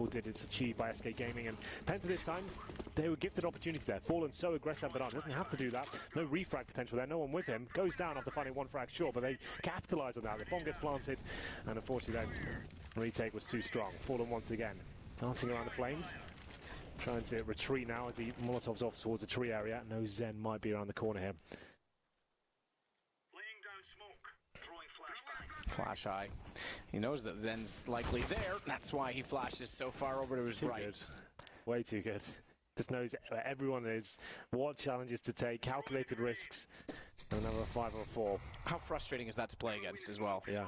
triple digits achieved by SK Gaming, and PENTA this time, they were gifted opportunity there. Fallen so aggressive, but doesn't have to do that. No refrag potential there, no one with him. Goes down after finding one frag short, but they capitalise on that. The bomb gets planted, and unfortunately then, retake was too strong. Fallen once again, dancing around the flames. Trying to retreat now as he Molotovs off towards the tree area. No Zen might be around the corner here. Laying down smoke. Throwing flashbang. Flash high. He knows that Zen's likely there. That's why he flashes so far over to his Too right. good. Way too good. Just knows where everyone is, what challenges to take, calculated risks. Another 5 or 4. How frustrating is that to play against as well? Yeah.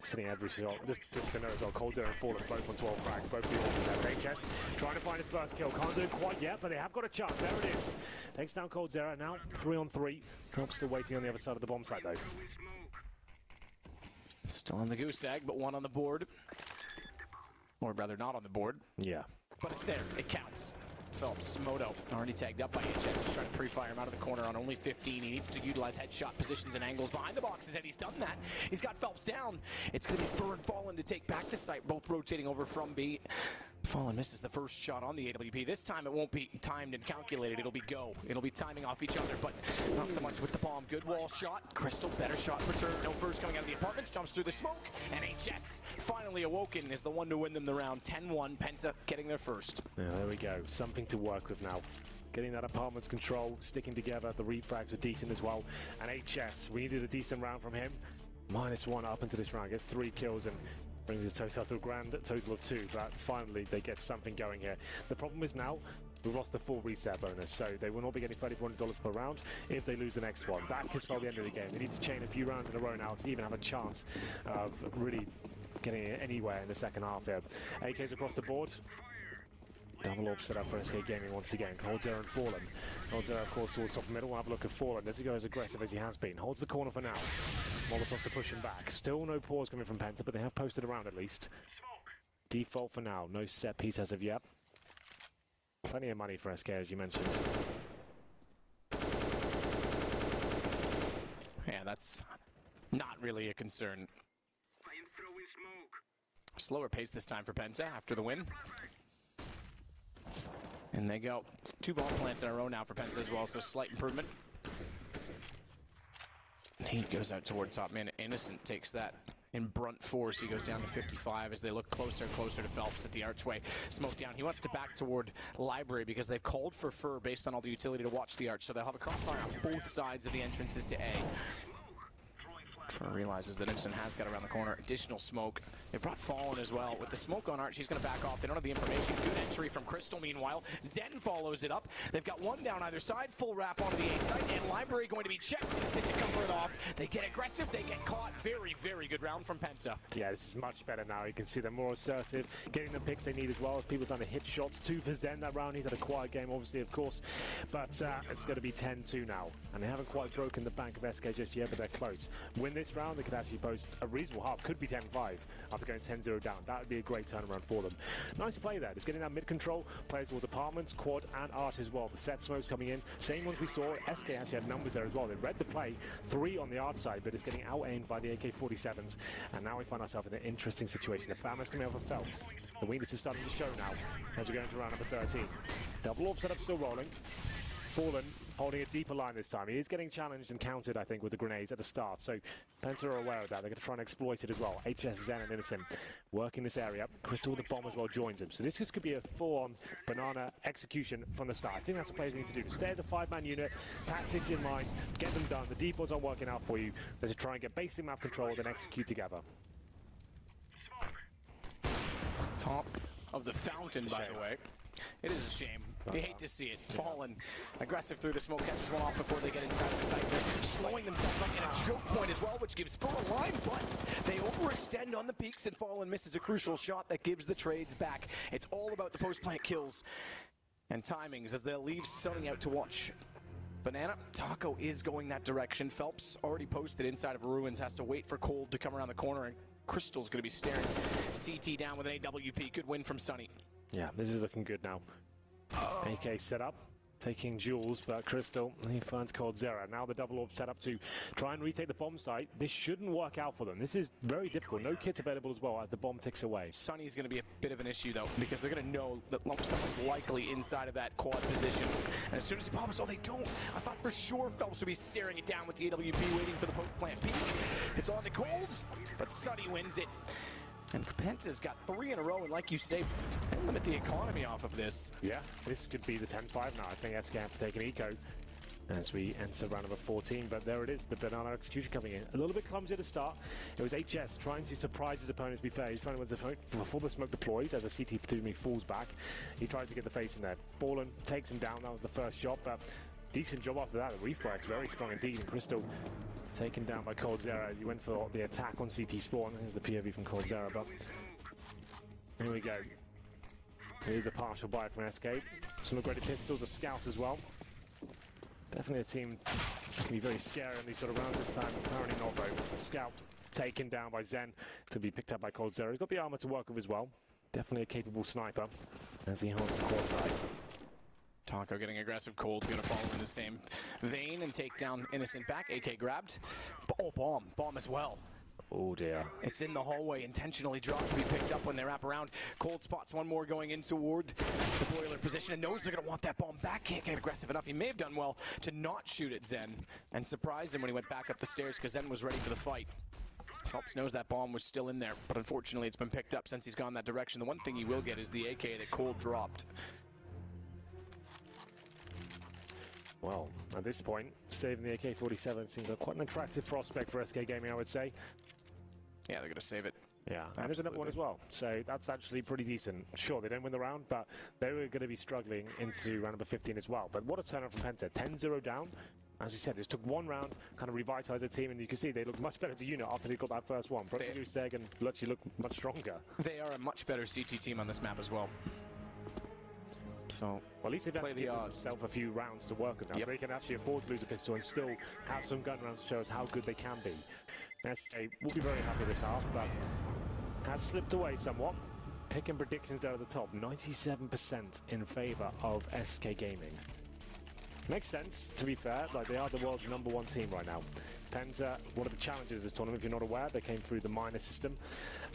Sitting every shot. Just to know as well, Cold Zero and Fallen both on 12 frags, both the orders there. HS trying to find his first kill. Can't do it quite yet, but they have got a chance. There it is. Takes down Cold Zero. Now 3 on 3. Trump's still waiting on the other side of the bomb site though. Still on the goose egg, but one on the board. Or rather not on the board. Yeah. But it's there. It counts. Phelps, Moto, already tagged up by HS. He's trying to pre-fire him out of the corner on only 15. He needs to utilize headshot positions and angles behind the boxes, and he's done that. He's got Phelps down. It's going to be Fur and Fallen to take back the site, both rotating over from B. Fallen misses the first shot on the AWP. This time it won't be timed and calculated. It'll be go. It'll be timing off each other, but not so much with the bomb. Good wall shot. Crystal, better shot in return. No Furs coming out of the apartments. Jumps through the smoke, and HS finally awoken is the one to win them the round. 10-1. PENTA getting their first. Yeah, there we go. Something to work with now. Getting that apartment's control, sticking together. The refrags were decent as well. And HS, we needed a decent round from him. -1 up into this round. Get 3 kills and brings the total to a grand total of 2, but finally they get something going here. The problem is now, we've lost the full reset bonus, so they will not be getting $3,400 per round if they lose the next one. That could spell the end of the game. They need to chain a few rounds in a row now to even have a chance of really getting anywhere in the second half here. AKs across the board. Double orb set up for SK Gaming once again. Cold Zero and Fallen. Cold Zero, of course, towards top middle. We'll have a look at Fallen. Does he go as aggressive as he has been? Holds the corner for now. Molotovs to push him back. Still no pause coming from PENTA, but they have posted around at least. Default for now. No set piece as of yet. Plenty of money for SK, as you mentioned. Yeah, that's not really a concern. I'm throwing smoke. Slower pace this time for PENTA after the win. And they go. 2 bomb plants in a row now for PENTA as well, so slight improvement. He goes out toward top man. Innocent takes that in brunt force. He goes down to 55 as they look closer and closer to Phelps at the archway. Smoke down. He wants to back toward Library because they've called for Fur based on all the utility to watch the arch. So they'll have a crossfire on both sides of the entrances to A. Fur realizes that Innocent has got around the corner. Additional smoke. They brought Fallen as well. With the smoke on Arch, he's going to back off. They don't have the information. Good entry from Crystal, meanwhile. Zen follows it up. They've got one down either side. Full wrap onto the A side. And Library going to be checked. Innocent to cover it off. They get aggressive. They get caught. Very, very good round from PENTA. Yeah, this is much better now. You can see they're more assertive. Getting the picks they need as well. As people trying to hit shots. 2 for Zen that round. He's had a quiet game, obviously, of course. But it's going to be 10-2 now. And they haven't quite broken the bank of SK just yet, but they're close. Win this round, they could actually post a reasonable half. Could be 10-5 after going 10-0 down. That would be a great turnaround for them. Nice play there. Just getting that mid-control. Players with apartments, quad, and art as well. The set smokes coming in. Same ones we saw. SK actually had numbers there as well. They read the play. 3 on the art side, but it's getting out-aimed by the AK-47s. And now we find ourselves in an interesting situation. The family's coming over Phelps. The weakness is starting to show now as we go into round number 13. Double orb setup still rolling. Fallen holding a deeper line this time. He is getting challenged and countered, I think, with the grenades at the start. So PENTA are aware of that. They're going to try and exploit it as well. HS, Zen, and Innocent working this area. Crystal with the bomb as well joins him. So this could be a full-on banana execution from the start. I think that's what players need to do. Stay as a 5-man unit, tactics in mind, get them done. The defaults aren't working out for you. Let's try and get basic map control, then execute together. Top of the fountain, by the way. It is a shame. You hate to see it. Fallen aggressive through the smoke, catches one off before they get inside the site. They're slowing themselves up in a choke point as well, which gives Fur a line, but they overextend on the peaks, and Fallen misses a crucial shot that gives the trades back. It's all about the post-plant kills and timings as they'll leave Sunny out to watch. Banana, Taco is going that direction. Phelps already posted inside of Ruins, has to wait for Cold to come around the corner, and Crystal's going to be staring CT down with an AWP. Good win from Sunny. Yeah, this is looking good now. AK set up. taking Jules, but Crystal, he finds Cold Zera. Now the double orb set up to try and retake the bomb site. This shouldn't work out for them. This is very difficult. No kits available as well as the bomb ticks away. Sunny's going to be a bit of an issue, though, because they're going to know that someone's likely inside of that quad position. And as soon as he bombs, oh, they don't. I thought for sure Phelps would be staring it down with the AWP, waiting for the poke plant peak. It's on the Cold, but Sunny wins it. And Penta's got 3 in a row, and like you say, limit the economy off of this. Yeah, this could be the 10-5 now. I think SK have to take an eco as we enter round number 14, but there it is, the banana execution coming in. A little bit clumsy to start. It was HS trying to surprise his opponent, to be fair. He's trying to win the opponent before the smoke deploys as the CT platoon falls back. He tries to get the face in there. Fallen takes him down. That was the first shot, but decent job after that. The reflex, very strong indeed. And Crystal taken down by Cold Zera as he went for the attack on CT spawn. Here's the POV from Cold Zera, but here we go. Here's a partial buy from SK. Some upgraded pistols, a scout as well. Definitely a team that can be very scary in these sort of rounds this time. Apparently not though. Scout taken down by Zen to be picked up by Cold Zera. He's got the armor to work with as well. Definitely a capable sniper as he holds the quad side. Taco getting aggressive. Cold's going to follow in the same vein and take down Innocent back. AK grabbed. Oh, bomb. Bomb as well. Oh dear. It's in the hallway, intentionally dropped to be picked up when they wrap around. Cold spots one more going in toward the boiler position and knows they're going to want that bomb back. Can't get aggressive enough. He may have done well to not shoot at Zen and surprise him when he went back up the stairs because Zen was ready for the fight. Phelps knows that bomb was still in there, but unfortunately it's been picked up since he's gone that direction. The one thing he will get is the AK that Cold dropped. Well, at this point, saving the AK-47 seems like quite an attractive prospect for SK Gaming, I would say. Yeah, they're going to save it. Yeah, and there's another one as well, so that's actually pretty decent. Sure, they don't win the round, but they were going to be struggling into round number 15 as well. But what a turnout from Penta, 10-0 down. As you said, it just took one round, kind of revitalized the team, and you can see they look much better as a unit after they got that first one. Probably Seg and actually look much stronger. They are a much better CT team on this map as well. So, well, at least they've actually given themselves a few rounds to work with now, so they can actually afford to lose a pistol and still have some gun rounds to show us how good they can be. SK will be very happy this half, but has slipped away somewhat. Picking predictions there at the top, 97% in favor of SK Gaming. Makes sense, to be fair, like they are the world's #1 team right now. Penta, one of the challenges of this tournament, if you're not aware, they came through the minor system,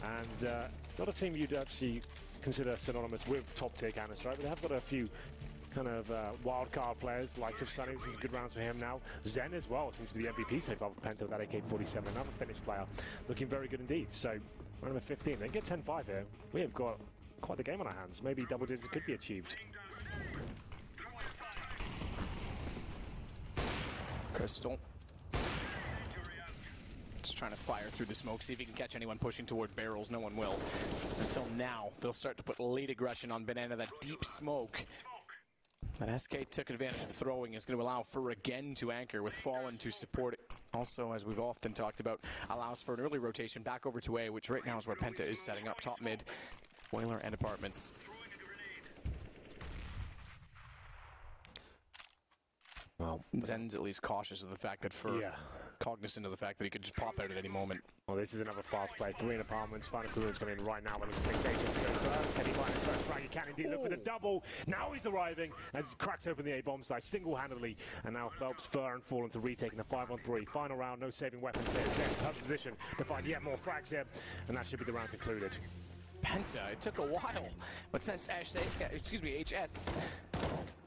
and not a team you'd actually consider synonymous with top-tier Counter-Strike, but they have got a few kind of wild card players, likes of Sunny. This is good rounds for him now. Zen as well seems to be the MVP so far for Penta with that AK-47, another finished player, looking very good indeed. So, round number 15, they get 10-5 here. We have got quite the game on our hands. Maybe double digits could be achieved. Crystal just trying to fire through the smoke, see if he can catch anyone pushing toward barrels. No one will. Until now, they'll start to put late aggression on Banana. That deep smoke that SK took advantage of throwing is going to allow Fur again to anchor with Fallen to support it. Also, as we've often talked about, allows for an early rotation back over to A, which right now is where Penta is setting up top mid, boiler and apartments. Well, Zen's at least cautious of the fact that Fur, cognizant of the fact that he could just pop out at any moment. Well, this is another fast play. 3 in apartments. Final clearance coming in right now. But looks like Agent to go first. Can he find his first frag? He can indeed look for the double. Now he's arriving as he cracks open the A bomb site single-handedly. And now Phelps, Fur, and Fallen to retaking the 5-on-3. Final round. No saving weapons here. Perfect position to find yet more frags here. And that should be the round concluded. Penta, it took a while, but since HS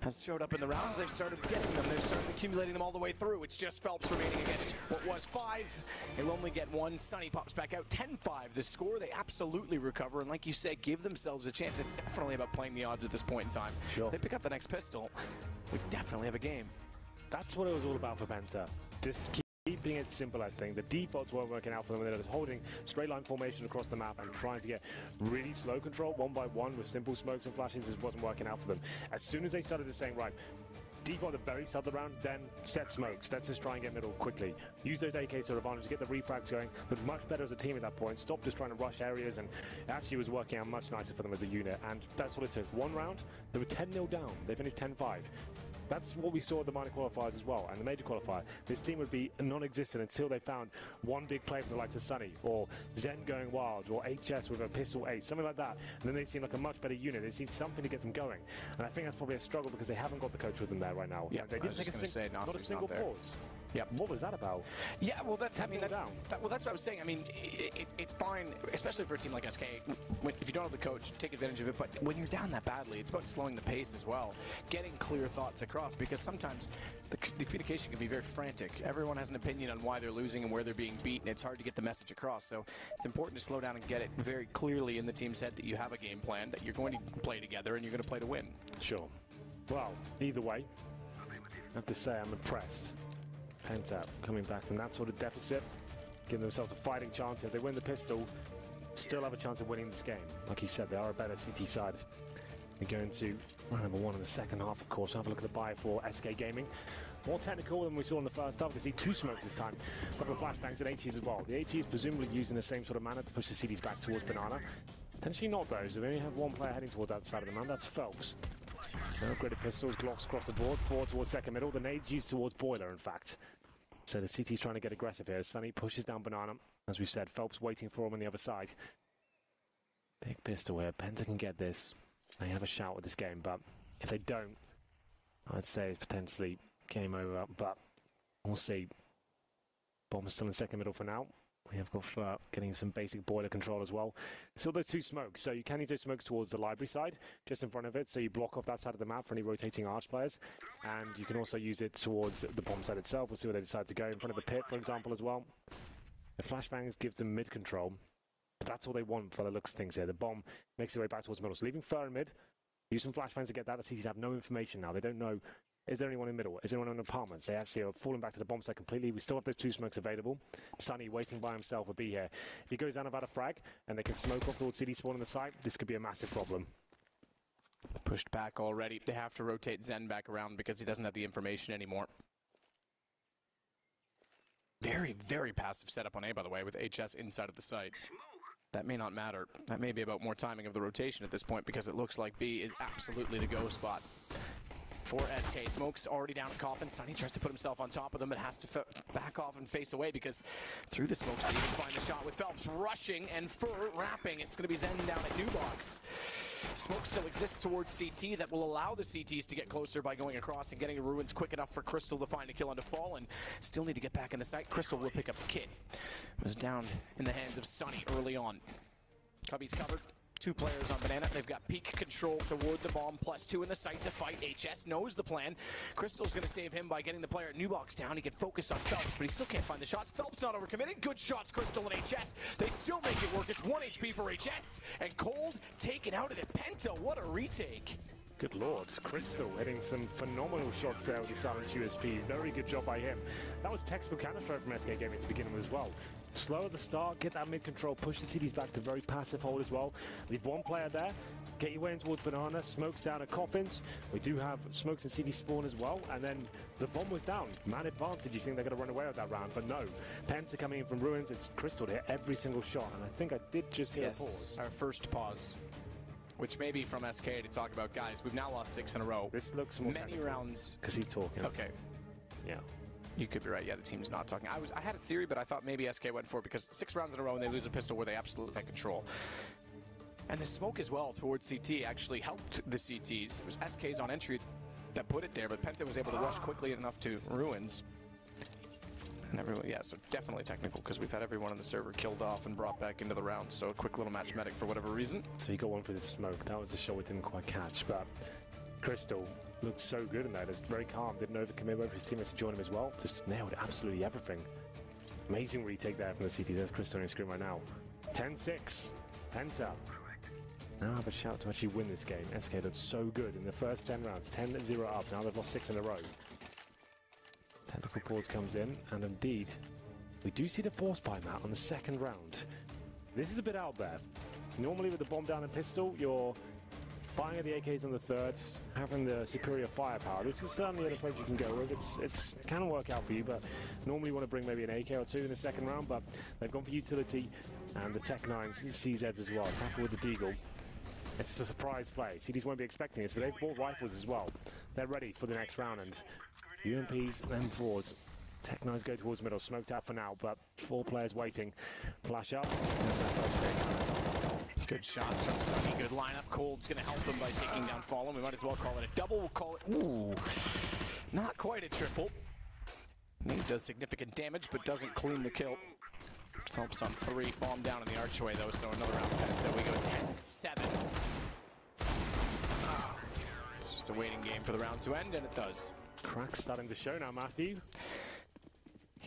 has showed up in the rounds, they've started getting them. They've started accumulating them all the way through. It's just Phelps remaining against what was 5. They will only get 1. Sunny pops back out. 10-5 the score. They absolutely recover, and like you say, give themselves a chance. It's definitely about playing the odds at this point in time. Sure. If they pick up the next pistol, we definitely have a game. That's what it was all about for Penta. Just keeping it simple, I think. The defaults weren't working out for them. They're just holding straight line formation across the map and trying to get really slow control, one by one, with simple smokes and flashes. This wasn't working out for them. As soon as they started to saying, right, default at the very start of the round, then set smokes. Let's just try and get middle quickly. Use those AKs to advantage, get the refrags going. Looked much better as a team at that point. Stopped just trying to rush areas, and it actually was working out much nicer for them as a unit. And that's what it took. One round, they were 10-0 down. They finished 10-5. That's what we saw at the minor qualifiers as well, and the major qualifier. This team would be non-existent until they found one big play from the likes of Sunny, or Zen going wild, or HS with a pistol 8, something like that. And then they seem like a much better unit. They seem something to get them going. And I think that's probably a struggle because they haven't got the coach with them there right now. Yeah, they didn't take not a single pause. Yep. What was that about? Yeah, well, that's what I was saying. I mean, it's fine, especially for a team like SK. If you don't have the coach, take advantage of it. But when you're down that badly, it's about slowing the pace as well, getting clear thoughts across. Because sometimes the communication can be very frantic. Everyone has an opinion on why they're losing and where they're being beaten. It's hard to get the message across. So it's important to slow down and get it very clearly in the team's head that you have a game plan, that you're going to play together, and you're going to play to win. Sure. Well, either way, I have to say I'm impressed. PENTA coming back from that sort of deficit, giving themselves a fighting chance. If they win the pistol, still have a chance of winning this game. Like you said, they are a better CT side. We go into round number 1 in the second half, of course. Have a look at the buy for SK Gaming. More technical than we saw in the first half. We can see 2 smokes this time. A couple of flashbangs and HEs as well. The HEs presumably using the same sort of manner to push the CDs back towards Banana. Potentially not those. We only have one player heading towards that side of the man. That's Phelps. No upgraded pistols, Glocks across the board. 4 towards second middle. The nades used towards Boiler, in fact. So the CT's trying to get aggressive here. Sunny pushes down Banana. As we said, Phelps waiting for him on the other side. Big pistol here. PENTA can get this. They have a shout with this game, but if they don't, I'd say it's potentially game over, but we'll see. Bomb's still in second middle for now. We have got Fur getting some basic boiler control as well. Still those 2 smokes, so you can use those smokes towards the library side, just in front of it, so you block off that side of the map for any rotating arch players. And you can also use it towards the bomb side itself. We'll see where they decide to go, in front of the pit, for example, as well. The flashbangs give them mid control, but that's all they want for the looks of things here. The bomb makes its way back towards middle, so leaving Fur in mid. Use some flashbangs to get that. The CTs have no information now. They don't know, is there anyone in middle? Is there anyone in apartments? They actually are falling back to the bomb site completely. We still have those 2 smokes available. Sunny waiting by himself will be here. If he goes down without a frag and they can smoke off towards CD spawn on the site, this could be a massive problem. Pushed back already. They have to rotate Zen back around because he doesn't have the information anymore. Very, very passive setup on A, by the way, with HS inside of the site. That may not matter. That may be about more timing of the rotation at this point because it looks like B is absolutely the go spot for SK. Smoke's already down at Coffin. Sunny tries to put himself on top of them, but has to back off and face away because through the smokes they even find the shot with Phelps rushing and Fur wrapping. It's going to be Zen down at New Box. Smoke still exists towards CT that will allow the CTs to get closer by going across and getting Ruins quick enough for Crystal to find a kill onto Fallen. Still need to get back in the site. Crystal will pick up the kid. It was down in the hands of Sunny early on. Cubby's covered. 2 players on Banana. They've got peak control toward the bomb, +2 in the site to fight. HS knows the plan. Crystal's going to save him by getting the player at New Box down. He can focus on Phelps, but he still can't find the shots. Phelps not overcommitted. Good shots, Crystal and HS. They still make it work. It's 1 HP for HS. And Cold taken out of it. PENTA, what a retake. Good lord, Crystal hitting some phenomenal shots there with the silenced USP. Very good job by him. That was textbook counter-strike from SK Gaming to begin with as well. Slow at the start, get that mid-control, push the CDs back to very passive hold as well. Leave 1 player there, get your way in towards Banana, smokes down at Coffins. We do have smokes and CD spawn as well, and then the bomb was down. Man advantage, you think they're going to run away with that round, but no. PENTA coming in from Ruins, it's Crystal to hit every single shot, and I think I did just hear a pause. Our first pause. Which may be from SK to talk about, guys, we've now lost 6 in a row. This looks more many rounds. Because he's talking. Okay. Yeah. You could be right. Yeah, the team's not talking. I had a theory, but I thought maybe SK went for it because 6 rounds in a row and they lose a pistol where they absolutely had control. And the smoke as well towards CT actually helped the CTs. It was SK's on entry that put it there, but PENTA was able to rush quickly enough to Ruins. And everyone, yeah, so definitely technical because we've had everyone on the server killed off and brought back into the round. So a quick little match medic for whatever reason. So he got one for the smoke. That was the shot we didn't quite catch, but Crystal looked so good in that. Just very calm. Didn't overcommit with his teammates to join him as well. Just nailed absolutely everything. Amazing retake there from the CT. There's Crystal on screen right now. 10-6. PENTA. Now have a shout to actually win this game. SK looked so good in the first 10 rounds. 10-0 up. Now they've lost 6 in a row. Technical pause comes in, and indeed, we do see the force buy Matt on the second round. This is a bit out there. Normally with the bomb down and pistol, you're buying at the AKs on the third, having the superior firepower. This is certainly an approach you can go with. It can work out for you, but normally you want to bring maybe an AK or 2 in the second round, but they've gone for utility and the Tech 9s, CZs as well. Tackle with the Deagle. It's a surprise play. CDs won't be expecting this, but they've bought rifles as well. they're ready for the next round, and UMPs and M4s. Tech9s go towards middle, smoked out for now, but 4 players waiting. Flash up. Good shots from Sunny, good lineup. Cold's going to help him by taking down Fallen. We might as well call it a double. We'll call it, ooh, not quite a triple. He does significant damage, but doesn't clean the kill. Phelps on 3, bomb down in the archway though, so another round of so we go 10-7. It's just a waiting game for the round to end, and it does. Crack's starting to show now, Matthew.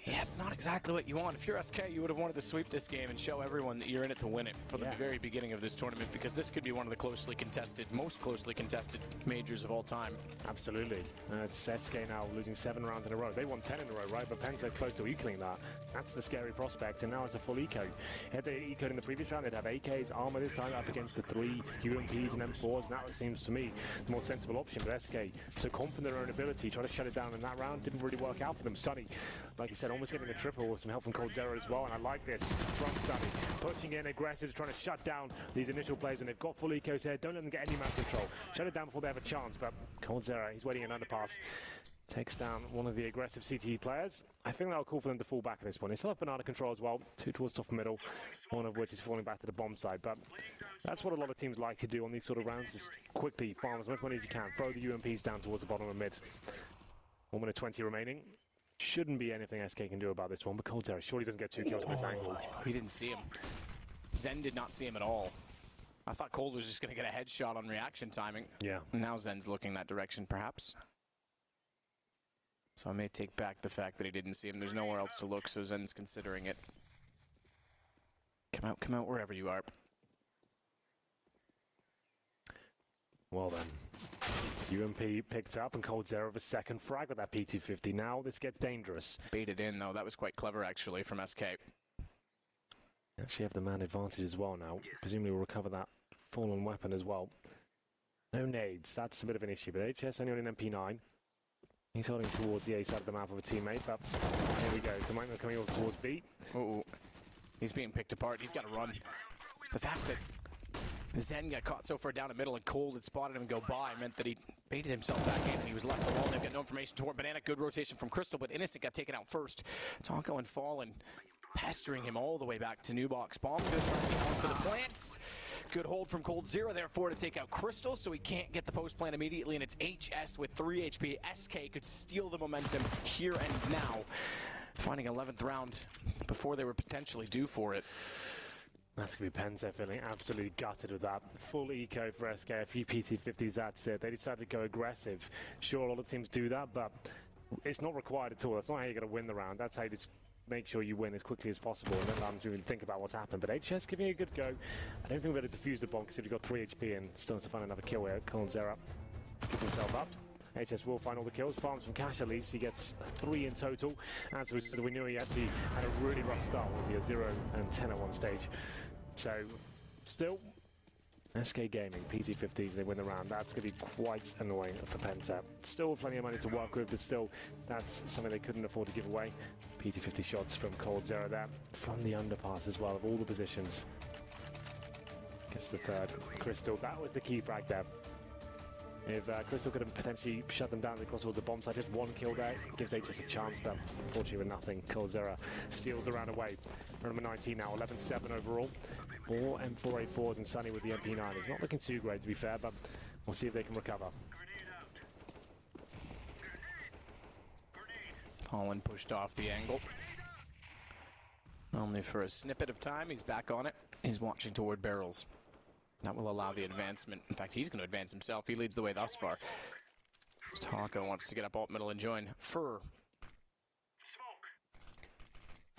Yeah, it's not exactly what you want. If you're SK, you would have wanted to sweep this game and show everyone that you're in it to win it from the very beginning of this tournament, because this could be one of the most closely contested majors of all time. Absolutely. It's SK now losing 7 rounds in a row. They won 10 in a row, right? But PENTA close to equaling that. That's the scary prospect, and now it's a full eco. Had they ecoed in the previous round, they'd have AKs, armor this time up against the 3 UMPs and M4s, and that seems to me the more sensible option. But SK, so confident in their own ability, try to shut it down in that round, didn't really work out for them. Sunny, like you said, almost getting a triple with some help from coldzera as well, and I like this from Sunny. Pushing in aggressive, trying to shut down these initial players, and they've got full ecos here. Don't let them get any map control. Shut it down before they have a chance, but coldzera, he's waiting an underpass. Takes down one of the aggressive CTE players. I think that'll call for them to fall back at this point. They still have banana control as well, 2 towards top and middle, one of which is falling back to the bomb side, but that's what a lot of teams like to do on these sort of rounds, just quickly farm as much money as you can, throw the UMPs down towards the bottom of mid. 1 minute 20 remaining. Shouldn't be anything SK can do about this one, but coldzera surely doesn't get 2 kills from this angle. He didn't see him. Zen did not see him at all. I thought Cold was just going to get a headshot on reaction timing. Yeah. Now Zen's looking that direction, perhaps. So I may take back the fact that he didn't see him. There's nowhere else to look, so Zen's considering it. Come out wherever you are. Well then, UMP picked up and coldzera with a second frag with that P250. Now this gets dangerous. Baited in though, that was quite clever actually from SK. Actually have the man advantage as well now. Presumably we'll recover that fallen weapon as well. No nades, that's a bit of an issue, but HS only on an MP9. He's holding towards the A side of the map with a teammate, but here we go. Commander coming over towards B. Uh-oh. He's being picked apart, he's got to run. The fact that Zen got caught so far down the middle and Cold had spotted him go by meant that he baited himself back in and he was left alone. They've got no information toward Banana. Good rotation from Crystal, but Innocent got taken out first. Tonko and Fallen pestering him all the way back to new box. Bomb good, trying to get one for the plants. Good hold from coldzera therefore to take out Crystal, so he can't get the post plant immediately, and it's HS with 3 HP. SK could steal the momentum here and now, finding 11th round before they were potentially due for it. That's going to be PENTA feeling absolutely gutted with that. Full eco for SK, a few PT50s, that's it. They decided to go aggressive. Sure, a lot of teams do that, but it's not required at all. That's not how you're going to win the round. That's how you just make sure you win as quickly as possible and then allow them to really think about what's happened. But HS giving it a good go. I don't think we're going to defuse the bomb because he's got 3 HP and still has to find another kill here. coldzera gives himself up. HS will find all the kills, farms from Cash at least, he gets 3 in total, and so we knew he actually had a really rough start, was he at 0 and 10 at one stage. So, still, SK Gaming, PT50s, they win the round. That's going to be quite annoying for PENTA. Still plenty of money to work with, but still, that's something they couldn't afford to give away. PT50 shots from coldzera there, from the underpass as well, of all the positions. Gets the 3rd. Crystal, that was the key frag there. If Crystal could have potentially shut them down across all the bomb side, just 1 kill there, gives HS a chance, but unfortunately with nothing, coldzera steals the round away. Number 19 now, 11-7 overall. 4 M4A4s and Sunny with the MP9. It's not looking too great to be fair, but we'll see if they can recover. Holland pushed off the angle. Only for a snippet of time, he's back on it. He's watching toward barrels. That will allow the advancement. In fact, he's going to advance himself. He leads the way thus far. Tonko wants to get up alt middle and join. Fur.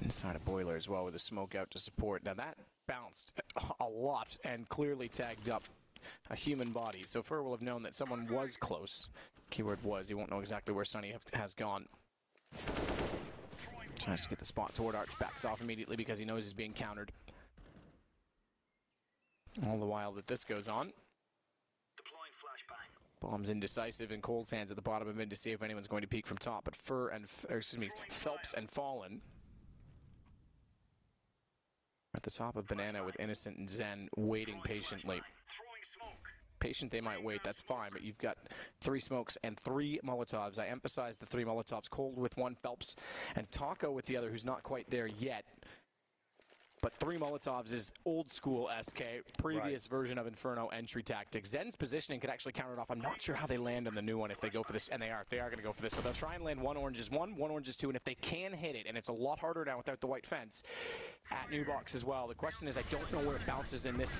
Inside a boiler as well with a smoke out to support. Now that bounced a lot and clearly tagged up a human body. So Fur will have known that someone was close. Keyword was. He won't know exactly where Sunny has gone. Tries to get the spot toward Arch. Backs off immediately because he knows he's being countered. All the while that this goes on. Deploying flashbang. Bomb's indecisive and Cold's hands at the bottom of mid to see if anyone's going to peek from top. But Phelps and Fallen at the top of Banana with Innocent and Zen waiting patiently. Throwing smoke. patient they might wait, that's fine, but you've got 3 smokes and 3 Molotovs. I emphasize the 3 Molotovs, Cold with 1 Phelps, and Taco with the other, who's not quite there yet. But 3 Molotovs is old school SK, previous version of Inferno entry tactics. Zen's positioning could actually counter it off. I'm not sure how they land on the new one if they go for this, and they are going to go for this. So they'll try and land 1 oranges 1, 1 oranges 2, and if they can hit it, and it's a lot harder now without the white fence, at new box as well. The question is, I don't know where it bounces in this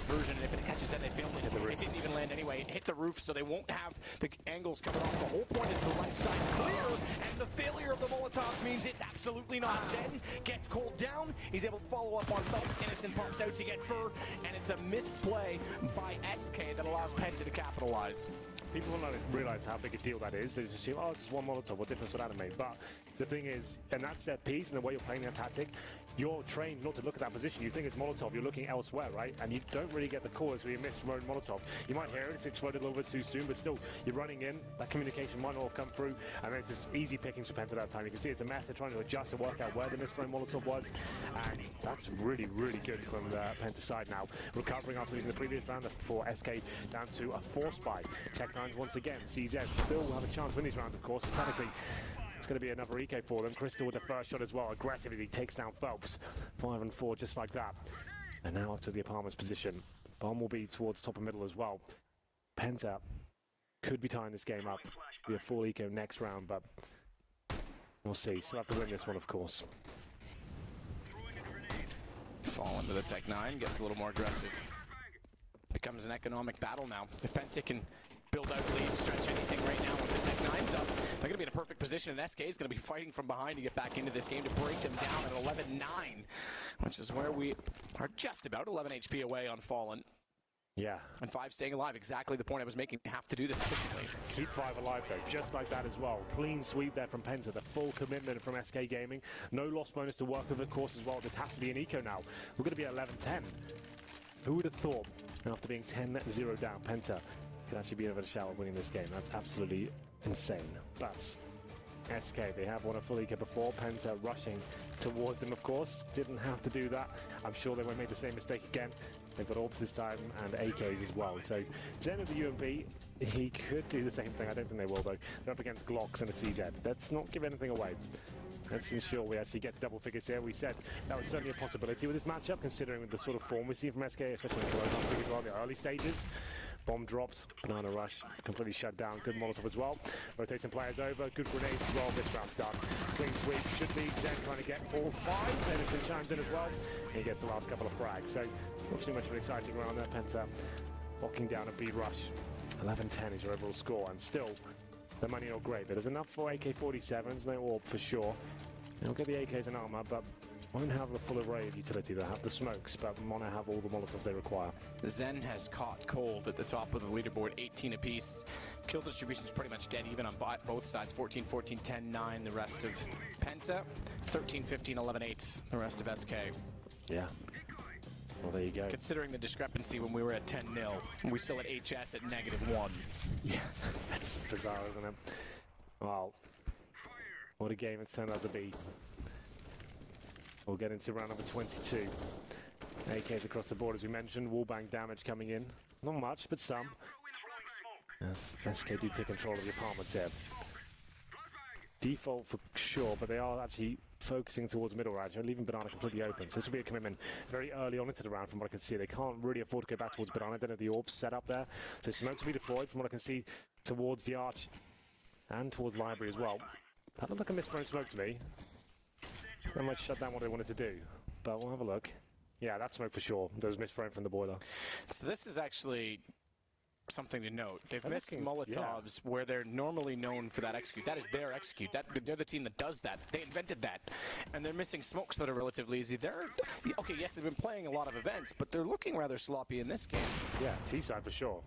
version, and if it catches that, they failed it. It didn't even land anyway. It hit the roof, so they won't have the angles coming off. The whole point is the left side's clear, and the failure of the Molotovs means it's absolutely not. Zen gets Cold down. He's able to follow up on Phelps. Innocent pops out to get Fur, and it's a missed play by SK that allows Penta to capitalize. People don't realize how big a deal that is. They just assume, oh, it's just 1 Molotov, what difference would that have made? But the thing is, in that set piece and the way you're playing that tactic, you're trained not to look at that position. You think it's Molotov, you're looking elsewhere, right? And you don't really get the cause where you miss your own Molotov. You might hear it, it's exploded a little bit too soon, but still, you're running in, that communication might not have come through, and then it's just easy pickings for Penta that time. You can see it's a mess, they're trying to adjust and work out where the misthrown Molotov was, and that's really, really good from the Penta side now. Recovering after losing the previous round for SK down to a 4 spy. Tech9 once again, CZ still will have a chance to win these rounds, of course, but technically, it's going to be another EK for them. Crystal with the first shot as well. Aggressively takes down Phelps. 5 and 4 just like that. And now up to the apartment's position. Bomb will be towards top and middle as well. Penta could be tying this game up. Be a full eco next round, but we'll see. Still have to win this one, of course. Fall into the Tech9, gets a little more aggressive. Becomes an economic battle now. If Penta can build out leads, stretch anything right now with the Tech9's up, they're going to be in a perfect position, and SK is going to be fighting from behind to get back into this game to break them down at 11-9, which is where we are just about 11 HP away on Fallen. Yeah. And 5 staying alive, exactly the point I was making. Have to do this efficiently. Keep 5 alive though, just like that as well. Clean sweep there from Penta, the full commitment from SK Gaming. No loss bonus to work with, of course, as well. This has to be an eco now. We're going to be at 11-10. Who would have thought, after being 10-0 down, Penta could actually be over the shower winning this game? That's absolutely insane. But SK, they have won a full eco before. Penta rushing towards them, of course. Didn't have to do that. I'm sure they won't make the same mistake again. They've got orbs this time and AKs as well. So Zen of the UMP, he could do the same thing. I don't think they will though. They're up against Glocks and a CZ. Let's not give anything away. Let's ensure we actually get to double figures here. We said that was certainly a possibility with this matchup, considering the sort of form we see from SK, especially in the early stages. Bomb drops, Banana Rush, completely shut down. Good Molotov as well. Rotating players over, good grenades as well. This round's done. Clean sweep, should be Zen trying to get all 5. Edison chimes in as well. He gets the last couple of frags. So, not too much of an exciting round there. Penta locking down a B rush. 11-10 is your overall score, and still, the money not great, but there's enough for AK-47s, no orb for sure. They'll get the AKs and armor, but won't have the full array of utility. They'll have the smokes, but Mono have all the Molotovs they require. Zen has caught Cold at the top of the leaderboard, 18 apiece. Kill distribution is pretty much dead even on both sides, 14, 14, 10, 9, the rest of Penta, 13, 15, 11, 8, the rest of SK. Yeah. Well, there you go. Considering the discrepancy when we were at 10-0, we still at HS at -1. Yeah, that's bizarre, isn't it? Wow. What a game it's turned out to be. We'll get into round number 22. AKs across the board, as we mentioned. Wallbang damage coming in. Not much, but some. As SK do take control of the apartments here. Default for sure, but they are actually focusing towards middle range, leaving Banana completely open. So this will be a commitment very early on into the round from what I can see. They can't really afford to go back towards Banana. They don't have the orbs set up there. So smokes will be deployed from what I can see towards the arch and towards library as well. That looked like a misthrown smoke to me. They might shut down what they wanted to do, but we'll have a look. Yeah, that's smoke for sure. There was misthrown from the boiler. So this is actually something to note. They've missed Molotovs where they're normally known for that execute. That is their execute. They're the team that does that. They invented that. And they're missing smokes that are relatively easy. Okay, yes, they've been playing a lot of events, but they're looking rather sloppy in this game. Yeah, T-side for sure.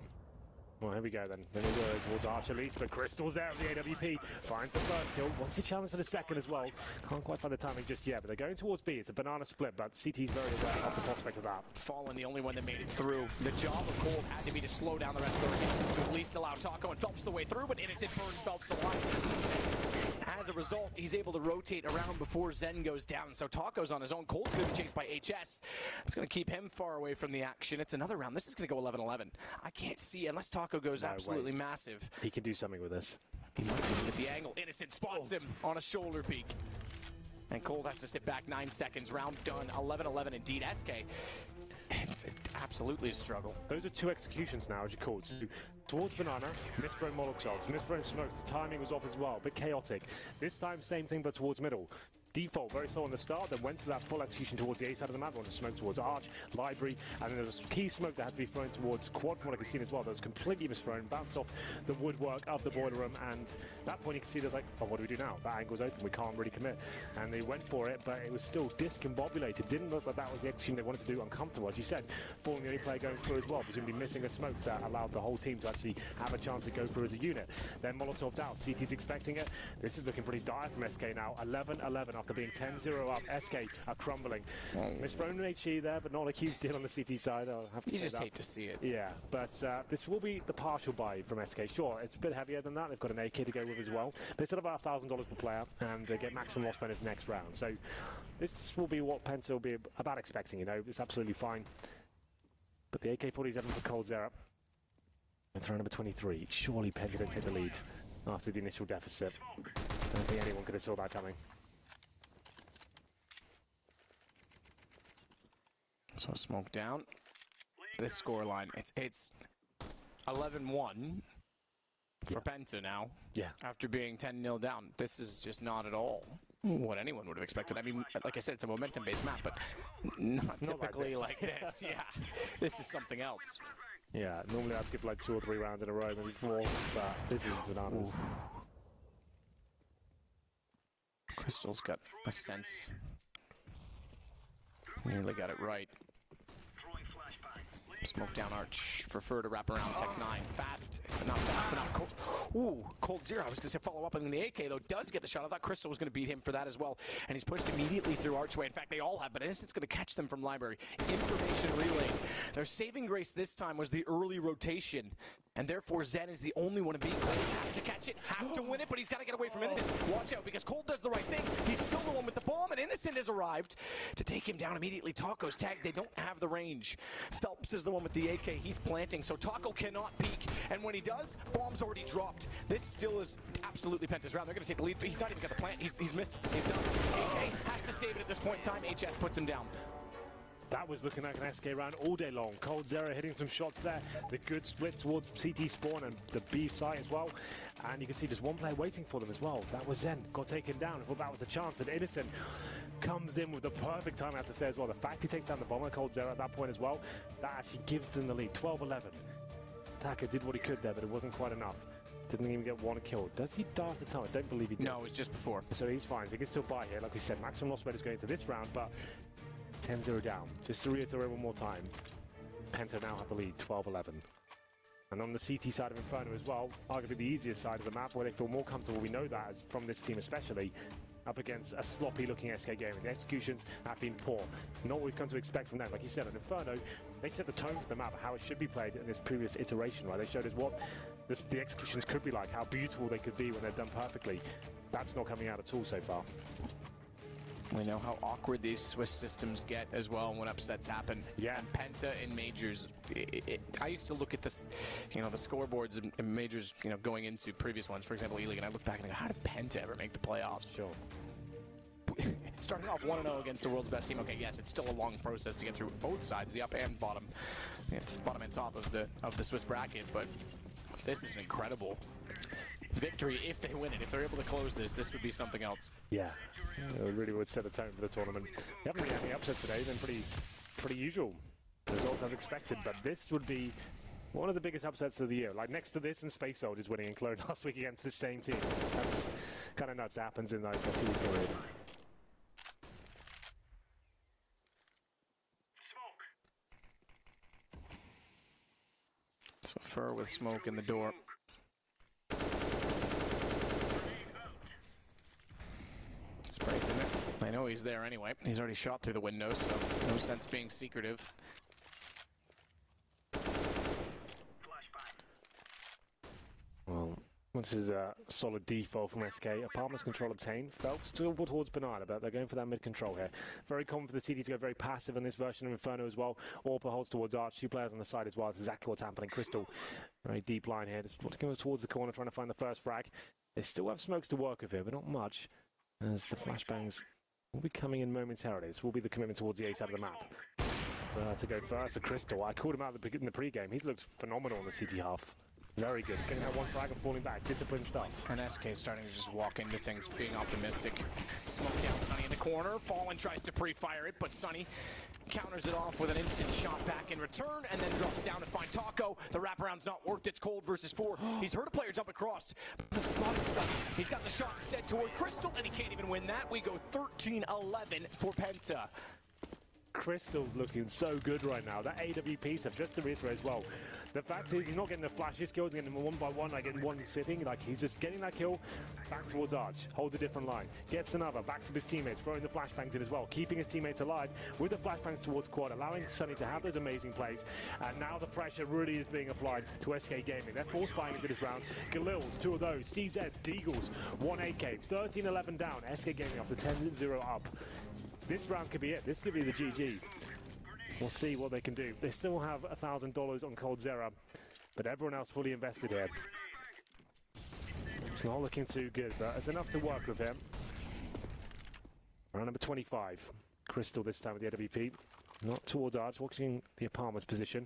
Well, here we go then. Then we go towards Arch at least, but Crystal's there with the AWP. Finds the first kill. Wants a challenge for the second as well. Can't quite find the timing just yet, but they're going towards B. It's a Banana split, but CT's very aware of the prospect of that. Fallen, the only one that made it through. The job of Cold had to be to slow down the rest of the rotations to at least allow Taco and Phelps the way through, but Innocent burns Phelps alive. As a result, he's able to rotate around before Zen goes down. So Taco's on his own. Cold's going to be chased by HS. It's going to keep him far away from the action. It's another round. This is going to go 11-11. I can't see, unless Taco goes absolutely massive. He can do something with this. He might be at the angle. Innocent spots him on a shoulder peek. And Cold has to sit back 9 seconds. Round done. 11-11 indeed. SK, it's absolutely a struggle. Those are 2 executions now, as you called. So, towards Banana, misthrown Molotovs, misthrown Smokes. The timing was off as well, but chaotic. This time, same thing, but towards middle. Default, very slow on the start, then went to that full execution towards the A side of the map, wanted to smoke towards Arch, Library, and then there was key smoke that had to be thrown towards Quad, from what I can see as well. That was completely misthrown, bounced off the woodwork of the boiler room, and at that point you can see there's like, oh, what do we do now? That angle's open, we can't really commit. And they went for it, but it was still discombobulated. Didn't look like that was the execution they wanted to do, uncomfortable. As you said, falling the only player going through as well, presumably missing a smoke that allowed the whole team to actually have a chance to go through as a unit. Then Molotov'd out, CT's expecting it. This is looking pretty dire from SK now. 11-11 after being 10-0 up. SK are crumbling. Misthrown HE there, but not like he did on the CT side. I'll have to You say just that. hate to see it. Yeah, but this will be the partial buy from SK. Sure, it's a bit heavier than that. They've got an AK to go with as well. But it's at about $1,000 per player, and they get maximum loss bonus next round. So this will be what PENTA will be about expecting, you know. It's absolutely fine. But the AK-47 for Cold Zera. And throw number 23. Surely PENTA don't take the lead after the initial deficit. I don't think anyone could have saw that coming. So smoke down. This scoreline, it's 11-1 for PENTA now. Yeah. After being 10-0 down. This is just not at all what anyone would have expected. I mean, like I said, it's a momentum-based map, but not typically like this. Yeah. This is something else. Yeah, normally I'd give like 2 or 3 rounds in a row, maybe 4, but this is bananas. Crystal's got a sense. Nearly got it right. Smoke down Arch for Fur to wrap around Tech 9. Fast, but not fast enough. Cold Zero. I was going to say follow up, and the AK, though, does get the shot. I thought Crystal was going to beat him for that as well. And he's pushed immediately through Archway. In fact, they all have, but Innocent's going to catch them from Library. Information relay. Their saving grace this time was the early rotation. And therefore, Zen is the only one to beat Cold. Has to catch it, has to win it, but he's got to get away from Innocent. Watch out, because Cold does the right thing. He's still the one with the bomb, and Innocent has arrived to take him down immediately. Taco's tagged. They don't have the range. Phelps is the one with the AK. He's planting, so Taco cannot peek. And when he does, bomb's already dropped. This still is absolutely PENTA's round. They're going to take the lead. He's not even got the plant. He's missed. He's done. AK has to save it at this point in time. HS puts him down. That was looking like an SK round all day long. Cold Zero hitting some shots there. The good split towards CT spawn and the B site as well. And you can see just one player waiting for them as well. That was Zen. Got taken down. I thought that was a chance, but Innocent comes in with the perfect time, I have to say as well. The fact he takes down the bomber, Cold Zero at that point as well, that actually gives them the lead. 12-11. Taka did what he could there, but it wasn't quite enough. Didn't even get one kill. Does he die at the time? I don't believe he did. No, it was just before. So he's fine. So he can still buy here. Like we said, maximum loss rate is going into this round, but 10-0 down. Just to reiterate one more time, PENTA now have the lead, 12-11. And on the CT side of Inferno as well, arguably the easiest side of the map, where they feel more comfortable, we know that, as from this team especially, up against a sloppy-looking SK game. The executions have been poor. Not what we've come to expect from them. Like you said, on Inferno, they set the tone for the map, how it should be played in this previous iteration, right? They showed us what the executions could be like, how beautiful they could be when they're done perfectly. That's not coming out at all so far. We know how awkward these Swiss systems get as well when upsets happen. Yeah. And PENTA in majors, I used to look at this, you know, the scoreboards in majors, you know, going into previous ones, for example, E-League, and I look back and I go, how did PENTA ever make the playoffs? Sure. Starting off 1-0 against the world's best team. Okay, yes, it's still a long process to get through both sides, the up and bottom. It's bottom and top of the Swiss bracket, but this is an incredible victory if they win it. If they're able to close this would be something else. Yeah, it really would set the tone for the tournament. We haven't really had any upsets today. Been pretty usual results as expected, but this would be one of the biggest upsets of the year. Like next to this and Space Soldiers winning in Cologne last week against the same team. That's kind of nuts. It happens in like a 2-week period. So Fur with smoke in the door. Sprays in it. I know he's there anyway. He's already shot through the window, so no sense being secretive. Well, This is a solid default from SK. Apartments control obtained. Phelps still towards Banana, but they're going for that mid control here. Very common for the CT to go very passive in this version of Inferno as well. Orpa holds towards Arch. 2 players on the side as well. That's exactly what's happening. Crystal, very deep line here. Just looking towards the corner, trying to find the first frag. They still have smokes to work with here, but not much. As the flashbangs will be coming in momentarily. This will be the commitment towards the A side of the map. To go first for Crystal. I called him out in the pre-game. He's looked phenomenal in the CT half. Very good. He's getting that one frag and falling back. Disciplined stuff. And SK starting to just walk into things, being optimistic. Smoke down Sunny in the corner. Fallen tries to pre-fire it, but Sunny counters it off with an instant shot back in return, and then drops down to find Taco. The wraparound's not worked. It's cold versus 4. He's heard a player jump across. Spotted Sunny. He's got the shot set toward Crystal, and he can't even win that. We go 13-11 for PENTA. Crystal's looking so good right now. That AWP stuff, just to reiterate as well. The fact is, he's not getting the flashes kills, getting them one by one, like getting one sitting. Like, he's just getting that kill, back towards Arch, holds a different line, gets another, back to his teammates, throwing the flashbangs in as well, keeping his teammates alive with the flashbangs towards quad, allowing Sunny to have those amazing plays. And now the pressure really is being applied to SK Gaming. They're force buying into this round. Galils, 2 of those. CZ, Deagles, 1 AK, 13-11 down. SK Gaming after 10-0 up. This round could be it. This could be the GG. We'll see what they can do. They still have $1,000 on Cold Zera, but everyone else fully invested here. It's not looking too good, but it's enough to work with him. Round number 25. Crystal this time with the AWP. Not towards Arch, watching the apartment's position.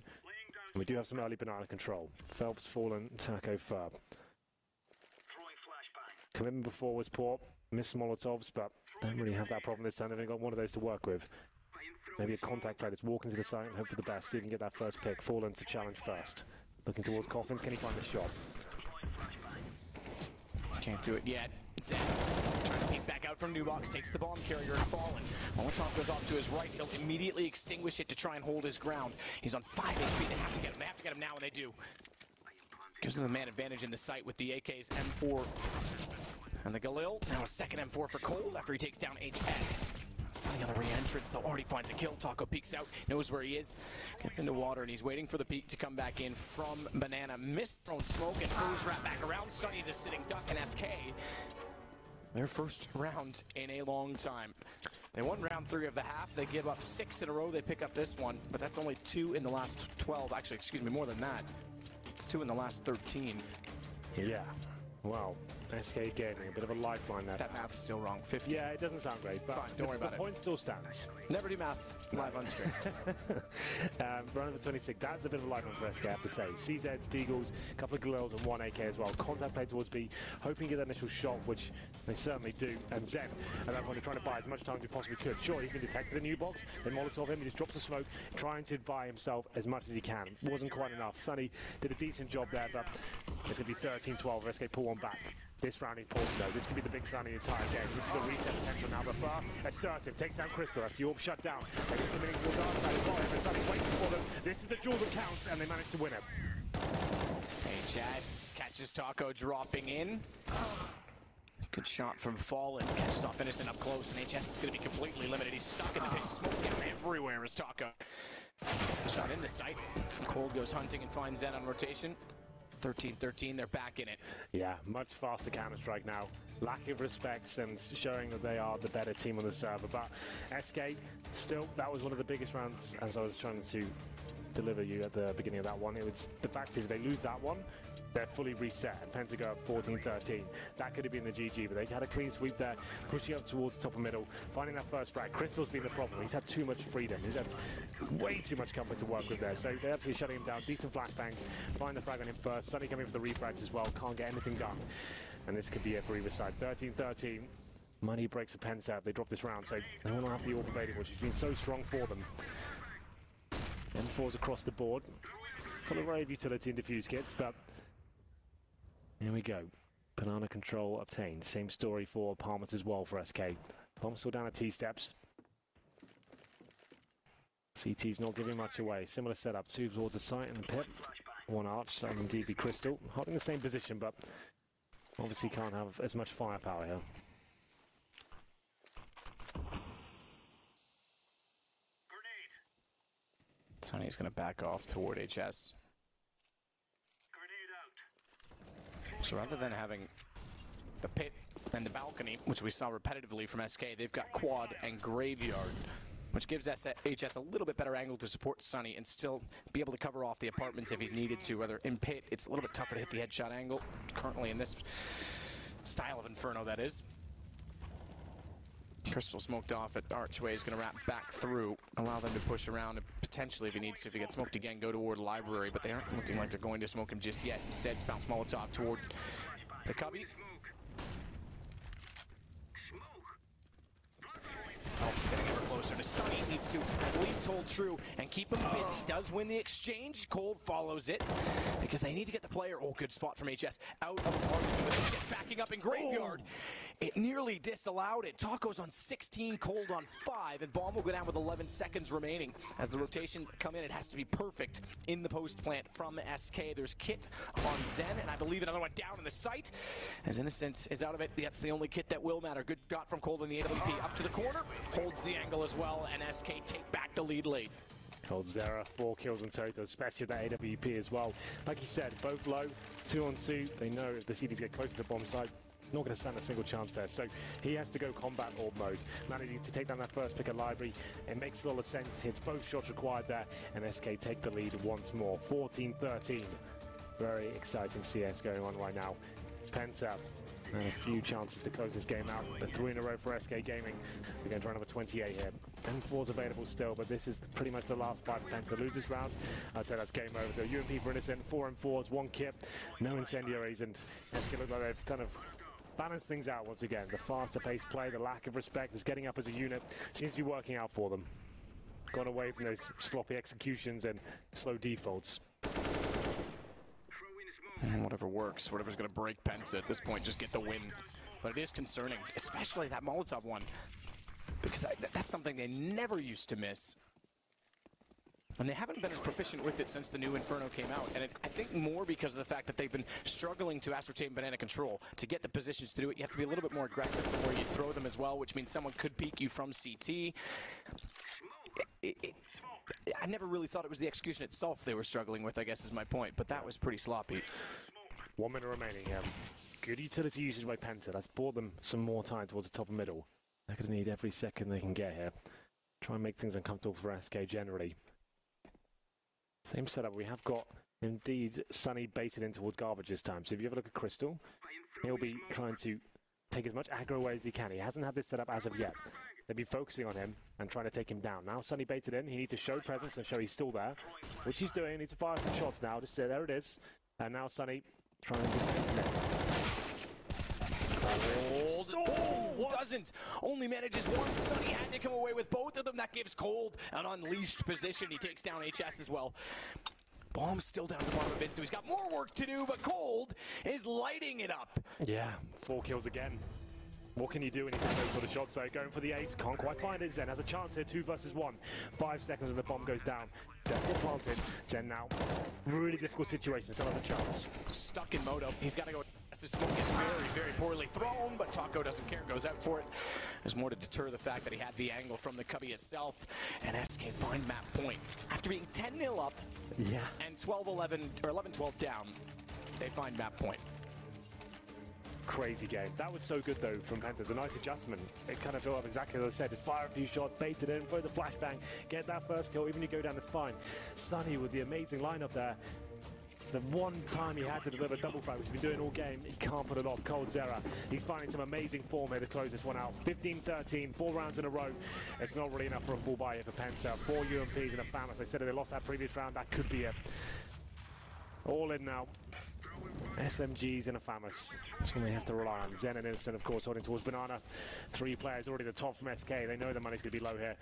And we do have some early Banana control. Phelps, Fallen, Taco, Fur. Commitment before was poor. Missed Molotovs, but don't really have that problem this time. They've only got one of those to work with. Maybe a contact player that's walking to the side and hope for the best. See if he can get that first pick. Fallen to challenge first. Looking towards Coffins. Can he find the shot? Can't do it yet. Zed trying to peek back out from New Box. Takes the bomb carrier and Fallen. Molotov goes off to his right. He'll immediately extinguish it to try and hold his ground. He's on 5 HP. They have to get him. They have to get him now, and they do. Gives them the man advantage in the site with the AK's M4. And the Galil, now a second M4 for Cold after he takes down HS. Sunny on the re-entrance, though, already finds a kill. Taco peeks out, knows where he is, gets into water, and he's waiting for the peek to come back in from Banana. Missed thrown smoke and throws right back around. Sunny's a sitting duck, and SK, their first round in a long time. They won round 3 of the half. They give up 6 in a row. They pick up this one, but that's only 2 in the last 12. Actually, excuse me, more than that. It's 2 in the last 13. Yeah. Wow. SK Gaming, a bit of a lifeline there. That math's still wrong. 50. Yeah, it doesn't sound great, but fine. Don't worry about it. The point still stands. Never do math live on stream. Round number 26. That's a bit of a lifeline for SK, I have to say. CZ, Deagles, a couple of Galils and 1 AK as well. Contact play towards B, hoping to get that initial shot, which they certainly do. And Zen, at that point, they're trying to buy as much time as he possibly could. Sure, he's been detected in New Box. They Molotov him. He just drops the smoke, trying to buy himself as much as he can. Wasn't quite enough. Sunny did a decent job there, but it's going to be 13-12. SK pull one back. This round important though. This could be the big round of the entire game. This is the reset potential now. But Far, assertive, takes down Crystal. That's the AWP shut down. They're just committing to the dark side as well. And Sunny's waiting for them. This is the duel that counts, and they manage to win it. HS catches Taco dropping in. Good shot from Fallen. Catches off Innocent up close, and HS is going to be completely limited. He's stuck in the pit. Smoke down everywhere as Taco gets a shot in the sight. Cold goes hunting and finds Zen on rotation. 13-13, they're back in it. Yeah, much faster Counter-Strike now. Lack of respect and showing that they are the better team on the server. But SK, still, that was one of the biggest rounds as I was trying to deliver you at the beginning of that one. It was, the fact is, they lose that one, they're fully reset, and PENTA go up 14-13. That could have been the GG, but they had a clean sweep there, pushing up towards the top and middle, finding that first frag. Crystal's been the problem. He's had too much freedom. He's had way too much comfort to work with there, so they're absolutely shutting him down. Decent flashbangs, find the frag on him first. Sunny coming for the refrags as well, can't get anything done. And this could be it for either side. 13-13. Money breaks for PENTA. They drop this round, so they will not have the AWP evading, which has been so strong for them. M4s across the board. Full array of utility and defuse kits, but here we go. Banana control obtained. Same story for Palmas as well for SK. Bomb still down at T-steps. CT's not giving much away. Similar setup. 2 towards the site and the pit. 1 Arch, and DB Crystal. Holding the same position, but obviously can't have as much firepower here. Sunny's going to back off toward HS. So rather than having the pit and the balcony, which we saw repetitively from SK, they've got quad and graveyard, which gives HS a little bit better angle to support Sunny and still be able to cover off the apartments if he's needed to. Whether in pit, it's a little bit tougher to hit the headshot angle, currently in this style of Inferno, that is. Crystal smoked off at Archway is going to wrap back through, allow them to push around, and potentially, if he needs to, if he gets smoked again, go toward Library, but they aren't looking like they're going to smoke him just yet. Instead, it's bounce Molotov toward the Cubby. Phelps getting ever closer to Sunny. Needs to at least hold true and keep him busy. Does win the exchange. Cold follows it because they need to get the player. Oh, good spot from HS. Out of apartments with HS backing up in Graveyard. It nearly disallowed it. Taco's on 16, Cold on 5, and Bomb will go down with 11 seconds remaining. As the rotations come in, it has to be perfect in the post plant from SK. There's Kit on Zen, and I believe another one down in the site. As Innocent is out of it, that's the only Kit that will matter. Good shot from Cold in the AWP. Up to the corner, holds the angle as well, and SK take back the lead late. Cold Zera, 4 kills in total, especially with that AWP as well. Like you said, both low, 2 on 2. They know if the CDs get closer to the bomb side, not going to stand a single chance there. So he has to go combat orb mode. Managing to take down that first pick of Library, it makes a lot of sense. Hits both shots required there, and SK take the lead once more. 14-13. Very exciting CS going on right now. PENTA. And a few chances to close this game out. The 3 in a row for SK Gaming. We're going to try number 28 here. M4's available still, but this is pretty much the last fight for PENTA. Lose this round, I'd say that's game over. The UMP for Innocent, 4 M4s, 1 kit, no incendiaries, and SK look like they've kind of balanced things out once again. The faster paced play, the lack of respect is getting up as a unit. Seems to be working out for them. Gone away from those sloppy executions and slow defaults. And whatever works, whatever's going to break PENTA at this point, just get the win. But it is concerning, especially that Molotov one, because that's something they never used to miss. And they haven't been as proficient with it since the new Inferno came out. And it's, I think, more because of the fact that they've been struggling to ascertain banana control. To get the positions to do it, you have to be a little bit more aggressive where you throw them as well, which means someone could peek you from CT. I never really thought it was the execution itself they were struggling with, I guess is my point, but that was pretty sloppy. 1 minute remaining here. Good utility usage by PENTA. That's bought them some more time towards the top of middle. They're going to need every second they can get here. Try and make things uncomfortable for SK generally. Same setup. We have got, indeed, Sunny baited in towards garbage this time. So if you have a look at Crystal, he'll be trying to take as much aggro away as he can. He hasn't had this setup as of yet. They'll be focusing on him and trying to take him down. Now Sunny baited in. He needs to show presence and show he's still there, which he's doing. He needs to fire some shots now. Just there it is. And now Sunny trying to get doesn't. Only manages one. Sunny had to come away with both of them. That gives Cold an unleashed position. He takes down HS as well. Bomb's still down to the bottom of it, so he's got more work to do, but Cold is lighting it up. Yeah, 4 kills again. What can you do when you have those sort of shots? So going for the ace, can't quite find it. Zen has a chance here, 2 versus 1. 5 seconds and the bomb goes down. Just get planted. Zen now, really difficult situation, still has a chance. Stuck in Moto. He's got to go. The smoke is very, very poorly thrown, but Taco doesn't care, goes out for it. There's more to deter the fact that he had the angle from the Cubby itself, and SK find map point. After being 10-0 up and 12-11, or 11-12 down, they find map point. Crazy game. That was so good though from PENTA. It's a nice adjustment. It kind of built up exactly as I said. Just fire a few shots, bait it in, throw the flashbang, get that first kill. Even if you go down, it's fine. Sunny with the amazing lineup there. The one time he had to deliver double frag, which he's been doing all game, he can't put it off. Cold Zera. He's finding some amazing form here to close this one out. 15-13, 4 rounds in a row. It's not really enough for a full buy here for PENTA. 4 UMPs and a FAMAS. They said if they lost that previous round, that could be it. All in now. SMGs and a FAMAS. That's when they have to rely on. Zen and Innocent, of course, holding towards Banana. 3 players already at the top from SK. They know the money's going to be low here.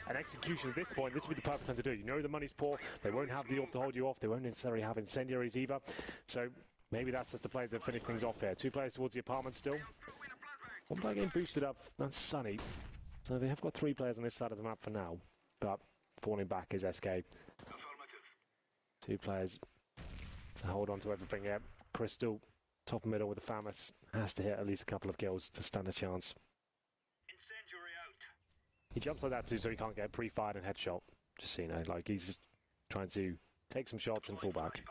An execution at this point, this would be the perfect time to do. You know the money's poor. They won't have the AWP to hold you off. They won't necessarily have incendiaries either. So maybe that's just the play to finish things off here. 2 players towards the apartment still. 1 player getting boosted up. That's Sunny. So they have got 3 players on this side of the map for now. But falling back is SK. 2 players to hold on to everything here. Crystal, top middle with the FAMAS, has to hit at least a couple of kills to stand a chance. Incendiary out. He jumps like that too, so he can't get pre-fired and headshot. Just so you know, like he's just trying to take some shots and fall back.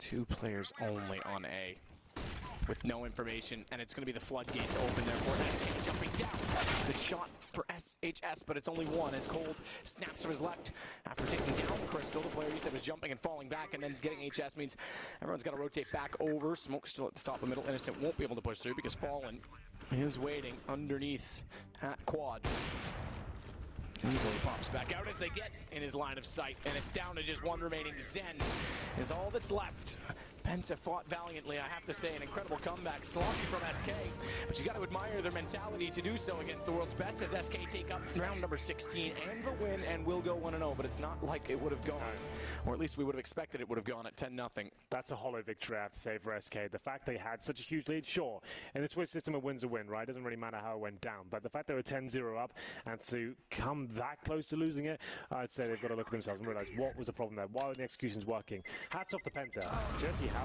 2 players only on A with no information, and it's going to be the floodgates open there for SK jumping down. The shot for SHS, but it's only one as Cold snaps from his left after taking down Crystal. The player you said was jumping and falling back, and then getting HS means everyone's got to rotate back over. Smoke still at the top of the middle. Innocent won't be able to push through because Fallen is waiting underneath that quad. Easily pops back out as they get in his line of sight, and it's down to just one remaining. Zen is all that's left. PENTA fought valiantly, I have to say, an incredible comeback, sloppy from SK, but you got to admire their mentality to do so against the world's best as SK take up round number 16 and the win and will go 1-0, but it's not like it would have gone, or at least we would have expected it would have gone at 10-0. That's a hollow victory, I have to say, for SK. The fact they had such a huge lead, sure, in the Twitch system a win's a win, right? It doesn't really matter how it went down, but the fact they were 10-0 up and to come that close to losing it, I'd say they've got to look at themselves and realize what was the problem there. Why were the executions working? Hats off to PENTA. Jesse, how